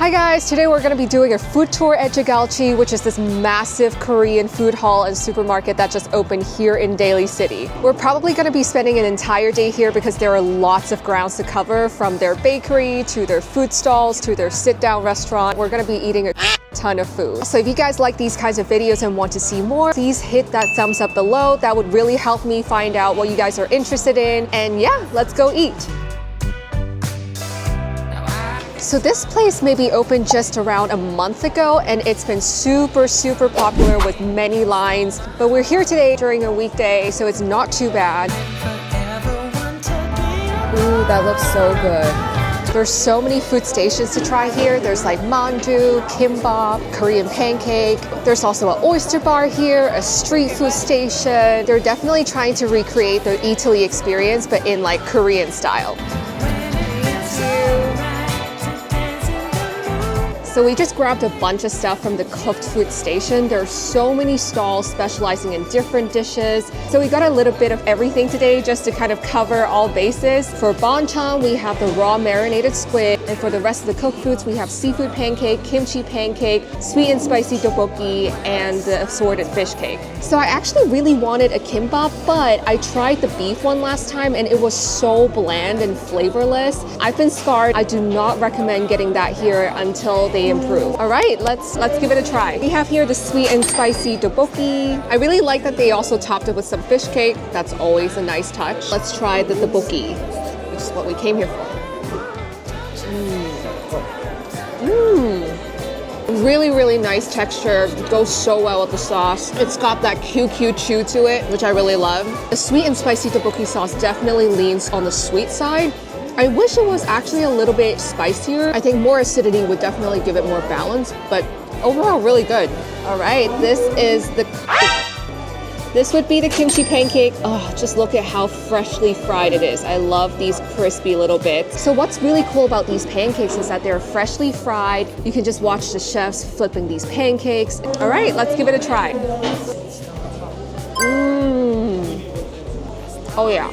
Hi guys, today we're going to be doing a food tour at Jagalchi, which is this massive Korean food hall and supermarket that just opened here in Daly City. We're probably going to be spending an entire day here because there are lots of grounds to cover, from their bakery to their food stalls to their sit-down restaurant. We're going to be eating a ton of food. So if you guys like these kinds of videos and want to see more, please hit that thumbs up below. That would really help me find out what you guys are interested in. And yeah, let's go eat. So this place maybe opened just around a month ago, and it's been super popular with many lines. But we're here today during a weekday, so it's not too bad. Ooh, that looks so good. There's so many food stations to try here. There's like mandu, kimbap, Korean pancake. There's also an oyster bar here, a street food station. They're definitely trying to recreate the Italy experience, but in like Korean style. So we just grabbed a bunch of stuff from the cooked food station. There are so many stalls specializing in different dishes. So we got a little bit of everything today just to kind of cover all bases. For banchan, we have the raw marinated squid. And for the rest of the cooked foods, we have seafood pancake, kimchi pancake, sweet and spicy tteokbokki, and the assorted fish cake. So I actually really wanted a kimbap, but I tried the beef one last time and it was so bland and flavorless. I've been scarred. I do not recommend getting that here until they improve. All right, let's give it a try. We have here the sweet and spicy tteokbokki. I really like that they also topped it with some fish cake. That's always a nice touch. Let's try the tteokbokki, which is what we came here for. Really nice texture. It goes so well with the sauce. It's got that QQ chew to it, which I really love. The sweet and spicy tteokbokki sauce definitely leans on the sweet side. I wish it was actually a little bit spicier. I think more acidity would definitely give it more balance, but overall really good. All right, this would be the kimchi pancake. Oh, just look at how freshly fried it is. I love these crispy little bits. So what's really cool about these pancakes is that they're freshly fried. You can just watch the chefs flipping these pancakes. All right, let's give it a try. Oh yeah.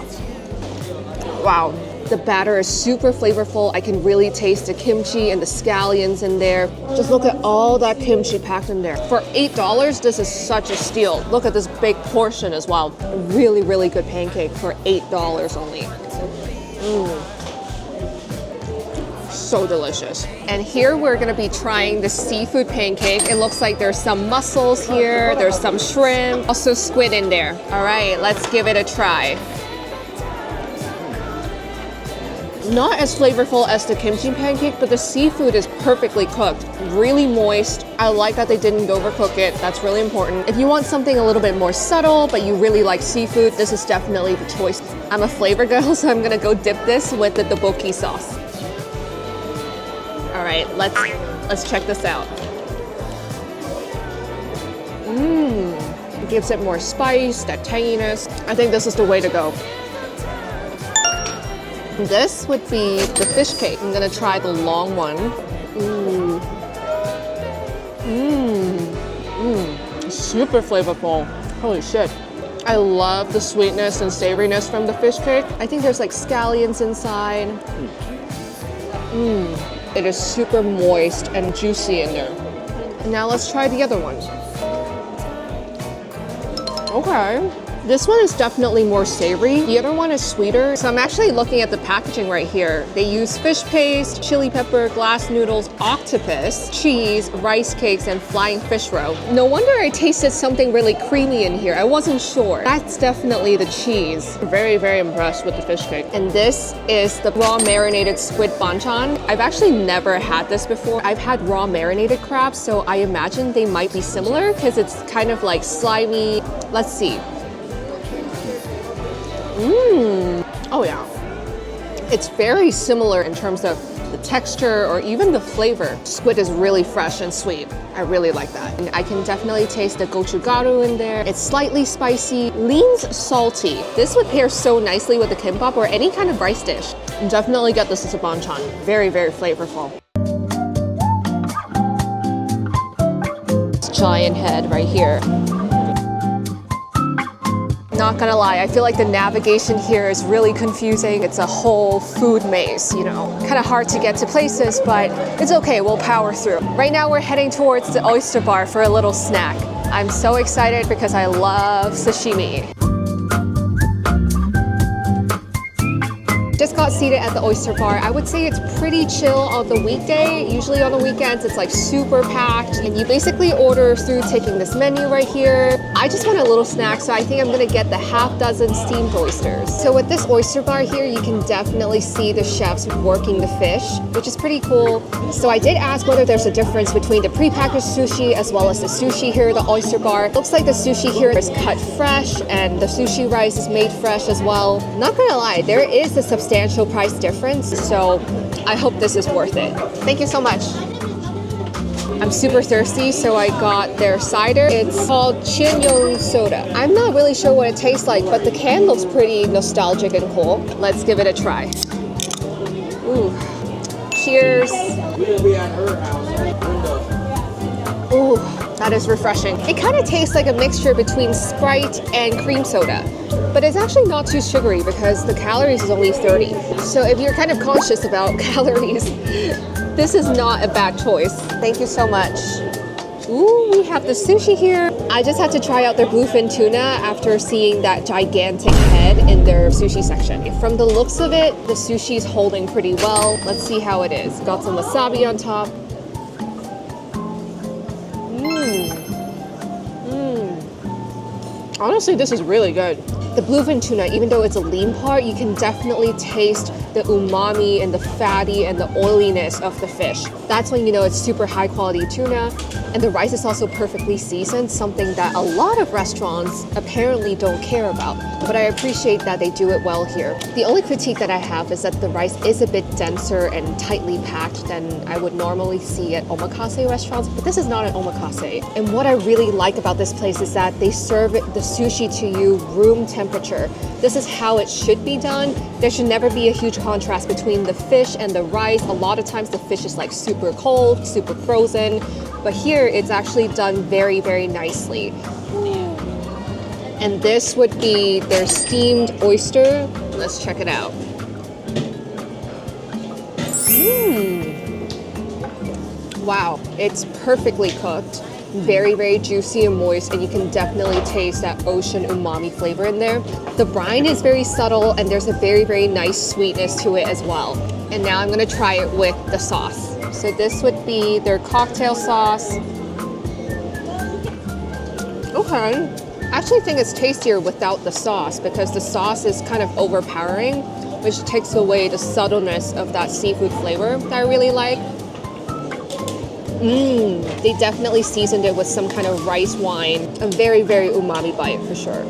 Wow. The batter is super flavorful. I can really taste the kimchi and the scallions in there. Just look at all that kimchi packed in there. For $8, this is such a steal. Look at this big portion as well. A really good pancake for $8 only. So delicious. And here we're gonna be trying the seafood pancake. It looks like there's some mussels here, there's some shrimp, also squid in there. All right, let's give it a try. Not as flavorful as the kimchi pancake, but the seafood is perfectly cooked, really moist. I like that they didn't overcook it. That's really important. If you want something a little bit more subtle, but you really like seafood, this is definitely the choice. I'm a flavor girl, so I'm gonna go dip this with the tteokbokki sauce. All right, let's check this out. It gives it more spice, that tanginess. I think this is the way to go. This would be the fish cake. I'm gonna try the long one. Super flavorful. Holy shit. I love the sweetness and savoriness from the fish cake. I think there's like scallions inside. It is super moist and juicy in there. And now let's try the other one. Okay. This one is definitely more savory. The other one is sweeter. So I'm actually looking at the packaging right here. They use fish paste, chili pepper, glass noodles, octopus, cheese, rice cakes, and flying fish roe. No wonder I tasted something really creamy in here. I wasn't sure. That's definitely the cheese. Very impressed with the fish cake. And this is the raw marinated squid banchan. I've actually never had this before. I've had raw marinated crabs, so I imagine they might be similar because it's kind of like slimy. Let's see. Oh yeah. It's very similar in terms of the texture or even the flavor. Squid is really fresh and sweet. I really like that. And I can definitely taste the gochugaru in there. It's slightly spicy, leans salty. This would pair so nicely with the kimbap or any kind of rice dish. Definitely get this as a banchan. Very flavorful. This giant head right here. Not gonna lie, I feel like the navigation here is really confusing. It's a whole food maze, you know. Kind of hard to get to places, but it's okay, we'll power through. Right now we're heading towards the Oyster Bar for a little snack. I'm so excited because I love sashimi. Just got seated at the Oyster Bar. I would say it's pretty chill on the weekday. Usually on the weekends, it's like super packed and you basically order through taking this menu right here. I just want a little snack, so I think I'm gonna get the half dozen steamed oysters. So with this Oyster Bar here, you can definitely see the chefs working the fish, which is pretty cool. So I did ask whether there's a difference between the prepackaged sushi as well as the sushi here at the Oyster Bar. Looks like the sushi here is cut fresh and the sushi rice is made fresh as well. Not gonna lie, there is a substantial price difference, so I hope this is worth it. Thank you so much. I'm super thirsty, so I got their cider. It's called Cheonyeon soda. I'm not really sure what it tastes like, but the can looks pretty nostalgic and cool. Let's give it a try. Ooh. Cheers. Ooh, that is refreshing. It kind of tastes like a mixture between Sprite and cream soda. But it's actually not too sugary because the calories is only 30. So if you're kind of conscious about calories, this is not a bad choice. Thank you so much. Ooh, we have the sushi here. I just had to try out their Bluefin tuna after seeing that gigantic head in their sushi section. From the looks of it, the sushi is holding pretty well. Let's see how it is. Got some wasabi on top. Honestly, this is really good. The Bluefin tuna, even though it's a lean part, you can definitely taste the umami and the fatty and the oiliness of the fish. That's when you know it's super high quality tuna. And the rice is also perfectly seasoned, something that a lot of restaurants apparently don't care about. But I appreciate that they do it well here. The only critique that I have is that the rice is a bit denser and tightly packed than I would normally see at omakase restaurants, but this is not an omakase. And what I really like about this place is that they serve the sushi to you room temperature. This is how it should be done. There should never be a huge contrast between the fish and the rice. A lot of times the fish is like super cold, super frozen, but here it's actually done very, very nicely. And this would be their steamed oyster. Let's check it out. Wow, it's perfectly cooked. Very, very juicy and moist, and you can definitely taste that ocean umami flavor in there. The brine is very subtle, and there's a very, very nice sweetness to it as well. And now I'm gonna try it with the sauce. So this would be their cocktail sauce. Okay. I actually think it's tastier without the sauce because the sauce is kind of overpowering, which takes away the subtleness of that seafood flavor that I really like. They definitely seasoned it with some kind of rice wine. A very, very umami bite for sure.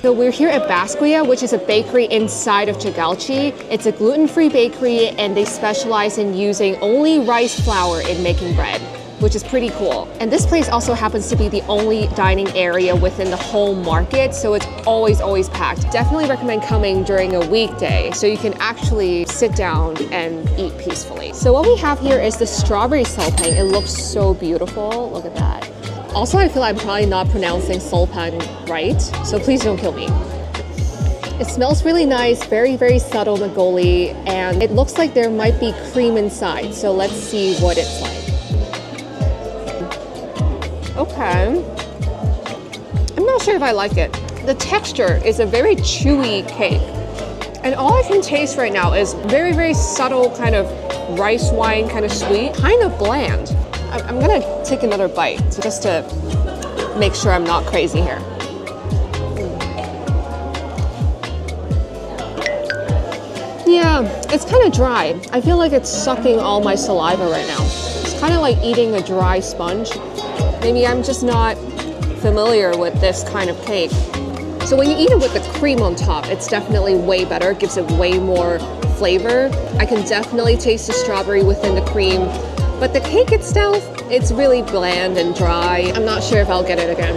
So we're here at Basquia, which is a bakery inside of Jagalchi. It's a gluten-free bakery and they specialize in using only rice flour in making bread, which is pretty cool. And this place also happens to be the only dining area within the whole market, so it's always, always packed. Definitely recommend coming during a weekday so you can actually sit down and eat peacefully. So what we have here is the strawberry sulpang. It looks so beautiful, look at that. Also, I feel I'm probably not pronouncing sulpang right, so please don't kill me. It smells really nice, very, very subtle magoli, and it looks like there might be cream inside, so let's see what it's like. Okay. I'm not sure if I like it. The texture is a very chewy cake. And all I can taste right now is very, very subtle kind of rice wine, kind of sweet, kind of bland. I'm gonna take another bite just to make sure I'm not crazy here. Yeah, it's kind of dry. I feel like it's sucking all my saliva right now. It's kind of like eating a dry sponge. Maybe I'm just not familiar with this kind of cake. So when you eat it with the cream on top, it's definitely way better. It gives it way more flavor. I can definitely taste the strawberry within the cream. But the cake itself, it's really bland and dry. I'm not sure if I'll get it again.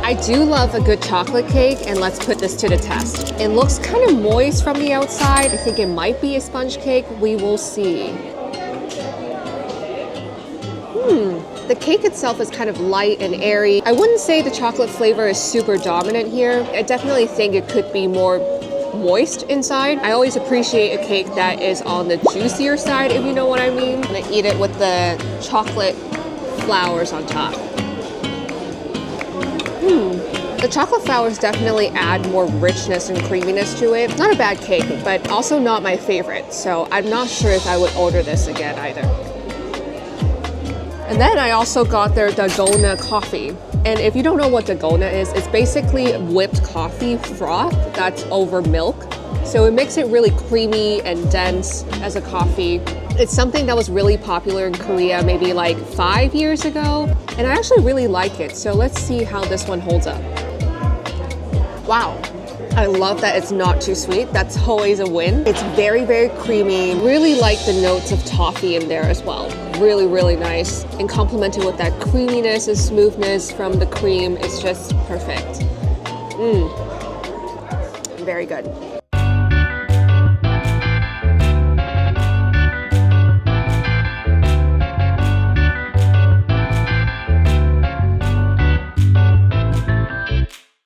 I do love a good chocolate cake, and let's put this to the test. It looks kind of moist from the outside. I think it might be a sponge cake. We will see. The cake itself is kind of light and airy. I wouldn't say the chocolate flavor is super dominant here. I definitely think it could be more moist inside. I always appreciate a cake that is on the juicier side, if you know what I mean. I'm gonna eat it with the chocolate flowers on top. The chocolate flowers definitely add more richness and creaminess to it. Not a bad cake, but also not my favorite. So I'm not sure if I would order this again either. And then I also got their Dalgona coffee. And if you don't know what Dalgona is, it's basically whipped coffee froth that's over milk. So it makes it really creamy and dense as a coffee. It's something that was really popular in Korea maybe like 5 years ago. And I actually really like it. So let's see how this one holds up. Wow. I love that it's not too sweet. That's always a win. It's very, very creamy. Really like the notes of toffee in there as well. Really, really nice. And complemented with that creaminess and smoothness from the cream. It's just perfect. Very good.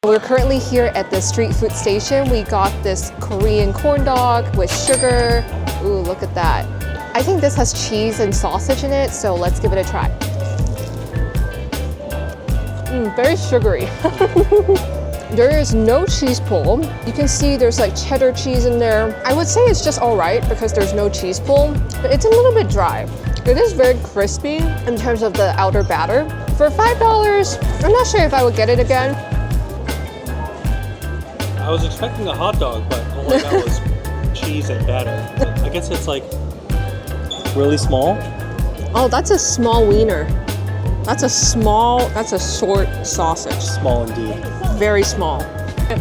We're currently here at the street food station. We got this Korean corn dog with sugar. Ooh, look at that. I think this has cheese and sausage in it, so let's give it a try. Very sugary. There is no cheese pull. You can see there's like cheddar cheese in there. I would say it's just all right because there's no cheese pull, but it's a little bit dry. It is very crispy in terms of the outer batter. For $5, I'm not sure if I would get it again. I was expecting a hot dog, but all I got was cheese and batter. I guess it's like really small. Oh, that's a small wiener. That's a short sausage. Small indeed. Very small.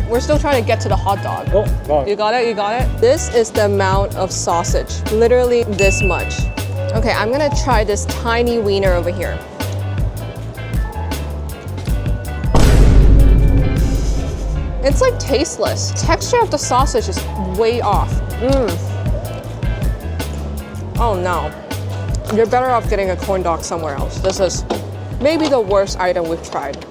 We're still trying to get to the hot dog. Oh, God. You got it? You got it? This is the amount of sausage. Literally this much. Okay, I'm gonna try this tiny wiener over here. It's like tasteless. Texture of the sausage is way off. Oh no. You're better off getting a corn dog somewhere else. This is maybe the worst item we've tried.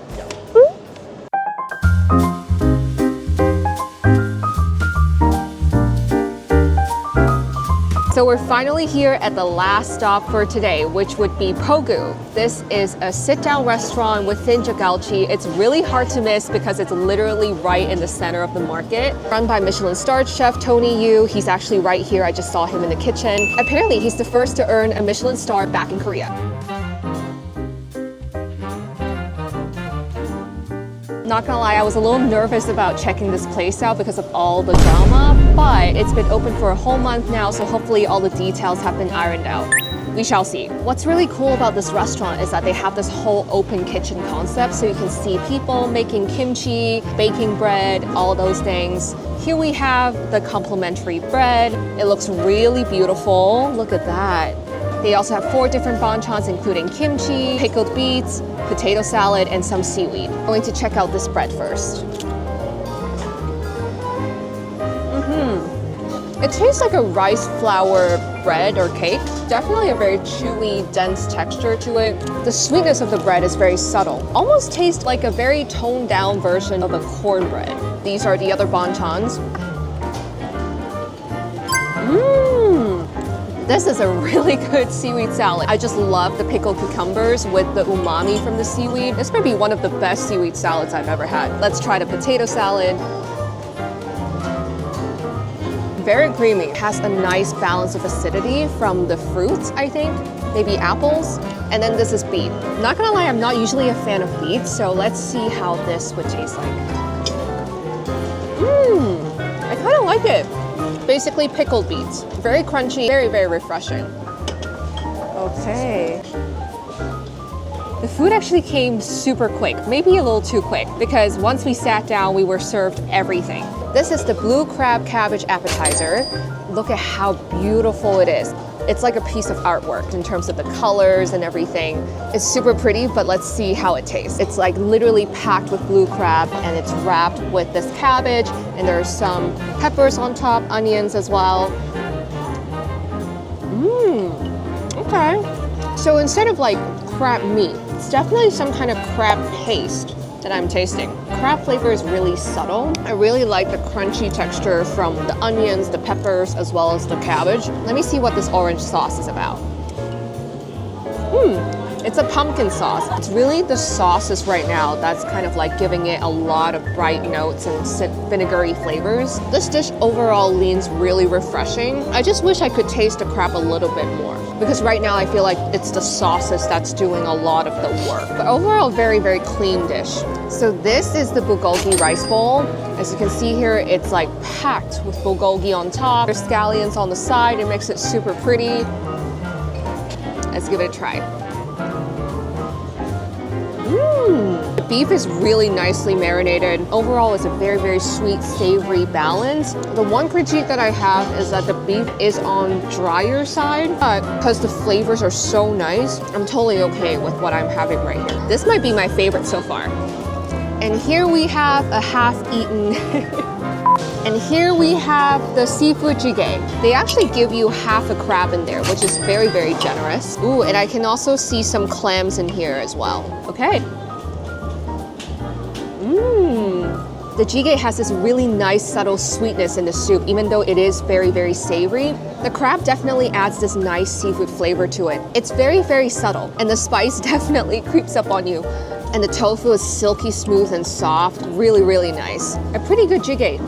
So we're finally here at the last stop for today, which would be Pogu. This is a sit-down restaurant within Jagalchi. It's really hard to miss because it's literally right in the center of the market. Run by Michelin-starred chef Tony Yoo. He's actually right here. I just saw him in the kitchen. Apparently, he's the first to earn a Michelin star back in Korea. Not gonna lie, I was a little nervous about checking this place out because of all the drama, but it's been open for a whole month now, so hopefully all the details have been ironed out. We shall see. What's really cool about this restaurant is that they have this whole open kitchen concept, so you can see people making kimchi, baking bread, all those things. Here we have the complimentary bread. It looks really beautiful. Look at that. They also have 4 different banchans, including kimchi, pickled beets, potato salad, and some seaweed. I'm going to check out this bread first. It tastes like a rice flour bread or cake. Definitely a very chewy, dense texture to it. The sweetness of the bread is very subtle. Almost tastes like a very toned down version of a cornbread. These are the other banchans. This is a really good seaweed salad. I just love the pickled cucumbers with the umami from the seaweed. This might be one of the best seaweed salads I've ever had. Let's try the potato salad. Very creamy. It has a nice balance of acidity from the fruits, I think. Maybe apples. And then this is beet. Not gonna lie, I'm not usually a fan of beet, so let's see how this would taste like. I kind of like it. Basically pickled beets. Very crunchy, very, very refreshing. Okay. The food actually came super quick, maybe a little too quick, because once we sat down, we were served everything. This is the blue crab cabbage appetizer. Look at how beautiful it is. It's like a piece of artwork in terms of the colors and everything. It's super pretty, but let's see how it tastes. It's like literally packed with blue crab and it's wrapped with this cabbage and there's some peppers on top, onions as well. Okay. So instead of like crab meat, it's definitely some kind of crab paste that I'm tasting. Crab flavor is really subtle. I really like the crunchy texture from the onions, the peppers, as well as the cabbage. Let me see what this orange sauce is about. It's a pumpkin sauce. It's really the sauces right now that's kind of like giving it a lot of bright notes and vinegary flavors. This dish overall leans really refreshing. I just wish I could taste the crab a little bit more because right now I feel like it's the sauces that's doing a lot of the work. But overall, very, very clean dish. So this is the Bulgogi rice bowl. As you can see here, it's like packed with bulgogi on top. There's scallions on the side. It makes it super pretty. Let's give it a try. The beef is really nicely marinated. Overall, it's a very, very sweet, savory balance. The one critique that I have is that the beef is on drier side, but because the flavors are so nice, I'm totally okay with what I'm having right here. This might be my favorite so far. And here we have a half-eaten and here we have the seafood jjigae. They actually give you half a crab in there, which is very, very generous. Ooh, and I can also see some clams in here as well. Okay. The jjigae has this really nice, subtle sweetness in the soup, even though it is very, very savory. The crab definitely adds this nice seafood flavor to it. It's very, very subtle, and the spice definitely creeps up on you. And the tofu is silky smooth and soft, really, really nice. A pretty good jjigae.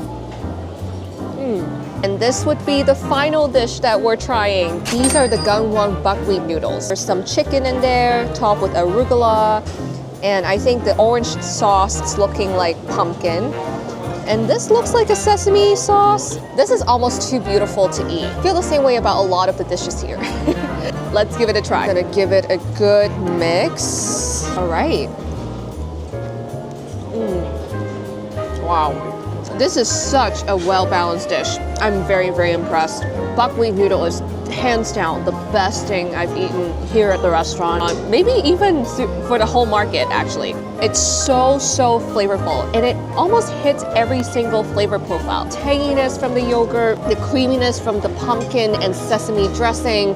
And this would be the final dish that we're trying. These are the Gangwon buckwheat noodles. There's some chicken in there, topped with arugula. And I think the orange sauce is looking like pumpkin. And this looks like a sesame sauce. This is almost too beautiful to eat. I feel the same way about a lot of the dishes here. Let's give it a try. I'm gonna give it a good mix. All right. Wow. This is such a well-balanced dish. I'm very, very impressed. Buckwheat noodle is hands down the best thing I've eaten here at the restaurant. Maybe even for the whole market, actually. It's so, so flavorful, and it almost hits every single flavor profile. Tanginess from the yogurt, the creaminess from the pumpkin and sesame dressing.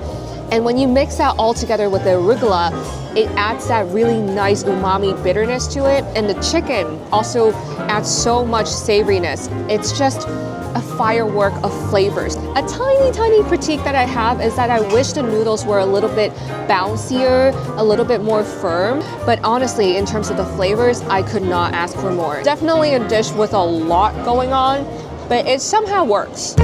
And when you mix that all together with the arugula, it adds that really nice umami bitterness to it. And the chicken also adds so much savoriness. It's just a firework of flavors. A tiny, tiny critique that I have is that I wish the noodles were a little bit bouncier, a little bit more firm. But honestly, in terms of the flavors, I could not ask for more. Definitely a dish with a lot going on, but it somehow works.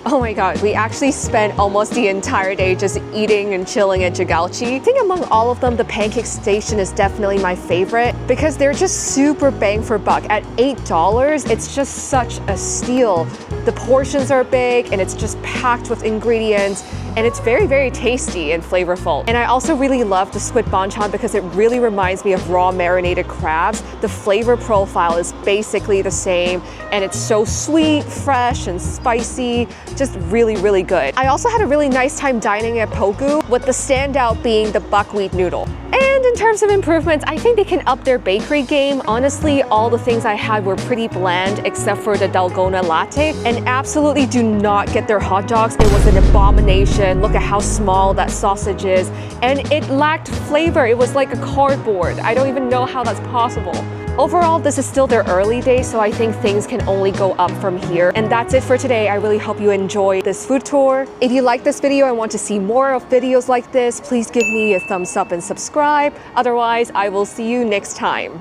Oh my god, we actually spent almost the entire day just eating and chilling at Jagalchi. I think among all of them, the pancake station is definitely my favorite because they're just super bang for buck. At $8, it's just such a steal. The portions are big and it's just packed with ingredients and it's very, very tasty and flavorful. And I also really love the squid banchan because it really reminds me of raw marinated crabs. The flavor profile is basically the same and it's so sweet, fresh, and spicy. Just really, really good. I also had a really nice time dining at Pogu, with the standout being the buckwheat noodle. And in terms of improvements, I think they can up their bakery game. Honestly, all the things I had were pretty bland except for the Dalgona latte. And absolutely do not get their hot dogs. It was an abomination. Look at how small that sausage is. And it lacked flavor. It was like a cardboard. I don't even know how that's possible. Overall, this is still their early days, so I think things can only go up from here. And that's it for today. I really hope you enjoyed this food tour. If you like this video and want to see more of videos like this, please give me a thumbs up and subscribe. Otherwise, I will see you next time.